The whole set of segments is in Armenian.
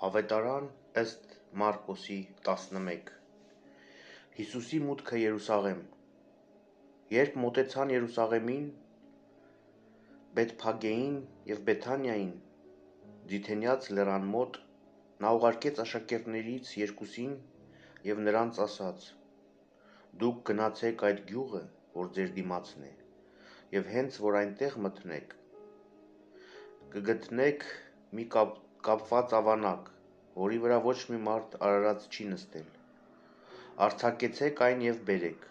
Ավետարան ըստ Մարկոսի 11 Հիսուսի մուտքը Երուսաղեմ Երբ մոտեցան Երուսաղեմին, Բեթփագեին և Բեթանիային, Ձիթենյաց լեռան մոտ, նա ուղարկեց աշակերտներից երկուսին և նրանց ասաց. «Դուք գնացեք այդ գյուղը, որ ձեր դիմացն է, և հենց որ այնտեղ մտնեք, կգտնեք մի կապված ավանակ, որի վրա ոչ մի մարդ արարած չի նստել. արձակեցեք այն և բերեք։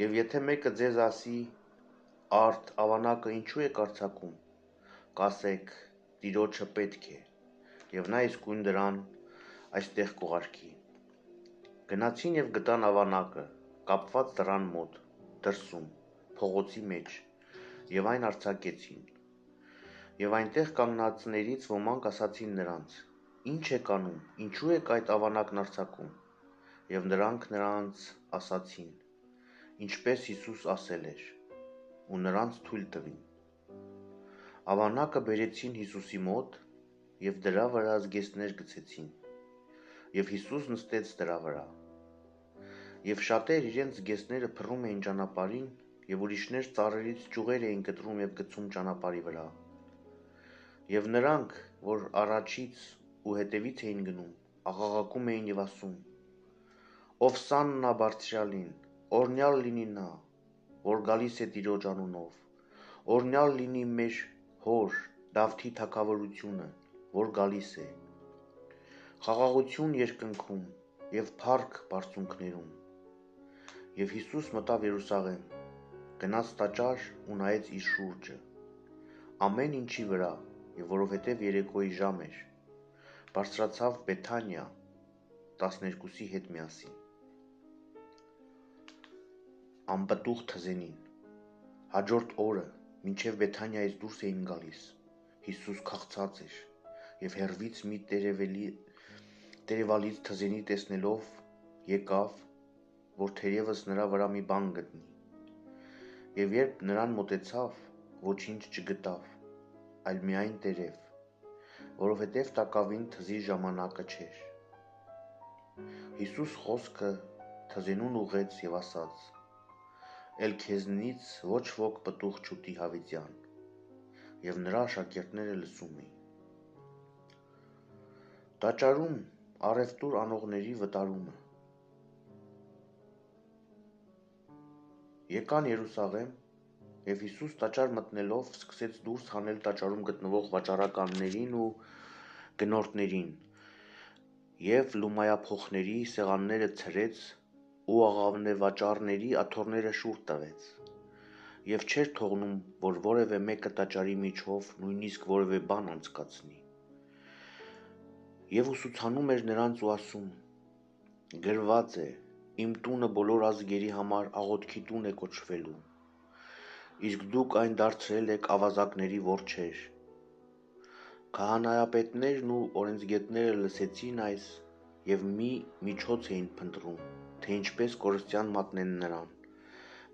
Եվ եթե մեկը ձեզ ասի. «Արդ ավանակը ինչու եք արձակում», կասեք. «Տիրոջը պետք է», և նա իսկույն դրան այստեղ կուղարկի»։ Գնացին և գտան ավանակը, կապված դռան մոտ, դրսում, փողոցի մեջ, և այն արձակեցին։ Եվ այնտեղ կանգնածներից ոմանք ասացին նրանց. «Ի՞նչ եք անում, ինչու եք այդ ավանակն արձակում»։ Եվ նրանք նրանց ասացին. ինչպես Հիսուս ասել էր, ու նրանց թույլ տվին։ Ավանակը բերեցին Հիսուսի մոտ, և դրա վրա զգեստներ գցեցին, և Հիսուս նստեց դրա վրա։ Եվ շատեր իրենց զգեստները փռում էին ճանապարհին, և ուրիշներ ծառերից ճյուղեր էին կտրում և գցում ճանապարհի վրա։ Եվ նրանք, որ առաջից ու հետևից էին գնում, աղաղակում էին և ասում. «Ովսաննա Բարձրյալին, օրհնյալ լինի նա, որ գալիս է Տիրոջ անունով, օրհնյալ լինի մեր հոր Դավթի թագավորությունը, որ գալիս է»։ Խաղաղություն երկնքում և փառք բարձունքներում։ Եվ Հիսուս մտավ Երուսաղեմ, գնաց տաճար ու նայեց իր շուրջը, ամեն ինչի վրա, և որովհետև երեկոյի ժամ էր, բարձրացավ Բեթանիա 12-ի հետ միասին։ Անպտուղ թզենին։ Հաջորդ օրը, մինչև Բեթանիայից դուրս էին գալիս, Հիսուս քաղցած էր, և հեռվից մի տերևալից թզենի տեսնելով, եկավ, որ թերևս նրա վրա մի բան գտնի։ Եվ երբ նրան մոտեցավ, ոչինչ չգտավ, այլ միայն տերև, որովհետև տակավին թզի ժամանակը չէր։ Հիսուս խոսքը թզենուն ուղղեց և ասաց. «Էլ քեզնից ոչ ոք պտուղ չուտի հավիտյան»։ Եվ նրա աշակերտները լսում էին։ Տաճարում առևտուր անողների վտարումը։ Եկան Երուսաղեմ, և Հիսուս տաճար մտնելով սկսեց դուրս հանել տաճարում գտնվող վաճառականներին ու գնորդներին, և լումայափոխների սեղանները ցրեց ու աղավնեվաճառների աթոռները շուռ տվեց, և չէր թողնում, որ որևէ մեկը տաճարի միջով նույնիսկ որևէ բան անցկացնի։ Եվ ուսուցանում էր նրանց ու ասում. «Գրված է. իմ տունը բոլոր ազգերի համար աղոթքի տուն է կոչվելու, իսկ դուք այն դարձրել եք ավազակների որջեր»։ Քահանայապետներն ու օրենսգետները լսեցին այս և մի միջոց էին փնտրում, թե ինչպես կորստյան մատնեն նրան,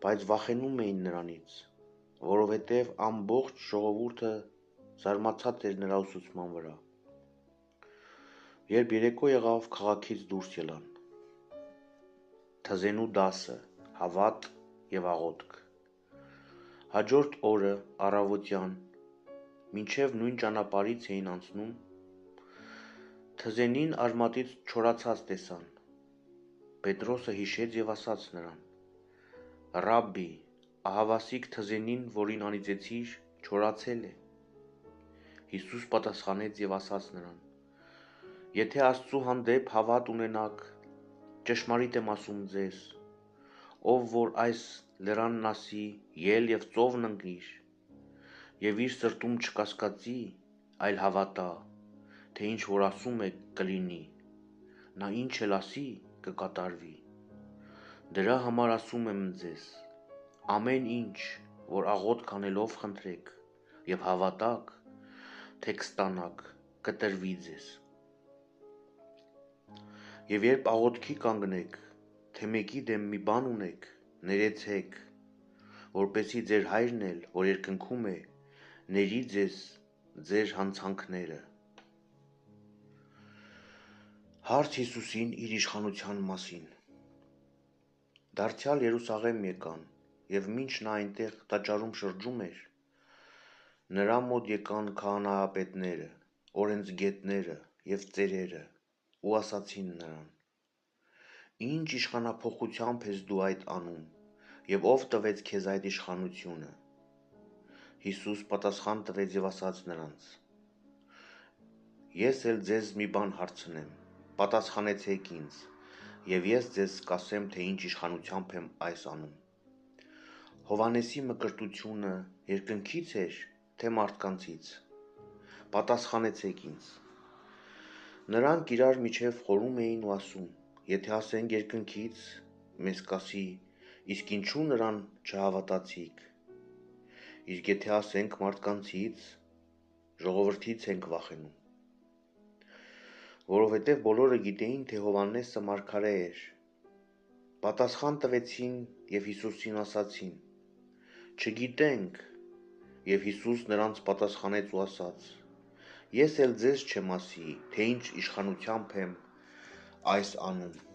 բայց վախենում էին նրանից, որովհետև ամբողջ ժողովուրդը զարմացած էր նրա ուսուցման վրա։ Երբ երեկո եղավ, քաղաքից դուրս ելան։ Թզենու դասը, հավատ և աղոթք։ Հաջորդ օրը առավոտյան, մինչև նույն ճանապարհից էին անցնում, թզենին արմատից չորացած տեսան։ Պետրոսը հիշեց և ասաց նրան. «Ռաբբի, ահավասիկ թզենին, որին անիծեցիր, չորացել է»։ Հիսուս պատասխանեց և ասաց նրան. «Եթե Աստծու հանդեպ հավատ ունենաք, ճշմարիտ եմ ասում ձեզ, ով որ այս լեռանն ասի. «Ել և ծովն ընկիր», և իր սրտում չկասկածի, այլ հավատա, թե ինչ որ ասում է կլինի, նա ինչ էլ ասի կկատարվի։ Դրա համար ասում եմ ձեզ. ամեն ինչ, որ աղոթք անելով խնդրեք և հավատաք, թե կստանաք, կտրվի ձեզ։ Եվ երբ աղոթքի կանգնեք, թե մեկի դեմ մի բան ունեք, ներեցեք, որպեսզի ձեր Հայրն էլ, որ երկնքում է, ների ձեզ ձեր հանցանքները։ Հարց Հիսուսին իր իշխանության մասին։ Դարձյալ Երուսաղեմ եկան, և մինչ նա այնտեղ տաճարում շրջում էր, նրա մոտ եկան քահանայապետները, օրենսգետները և ծերերը ու ասացին նրան. «Ինչ իշխանափոխությամբ ես դու այդ անում, և ով տվեց քեզ այդ իշխանությունը»։ Հիսուս պատասխան տվեց և ասաց նրանց. «Ես էլ ձեզ մի բան հարցնեմ, պատասխանեցեք ինձ, և ես ձեզ կասեմ, թե ինչ իշխանությամբ եմ այս անում։ Հովհաննեսի մկրտությունը երկնքի՞ց էր, թե մարդկանցից։ Պատասխանեցեք ինձ»։ Նրանք իրար միջև խորում էին ու ասում. «Եթե ասենք երկնքից, մեզ կասի. իսկ ինչու նրան չհավատացիք, իսկ եթե ասենք մարդկանցից, ժողովրդից ենք վախենում»։ Որովհետև բոլորը գիտեին, թե Հովհաննեսը մարգարե էր։ Պատասխան տվեցին և Հիսուսին ասացին. «Չգիտենք»։ Եվ Հիսուս նրանց պատասխանեց ու ասաց. «Ես էլ ձեզ չեմ ասի, թե ինչ իշխանությամբ եմ այս անում»։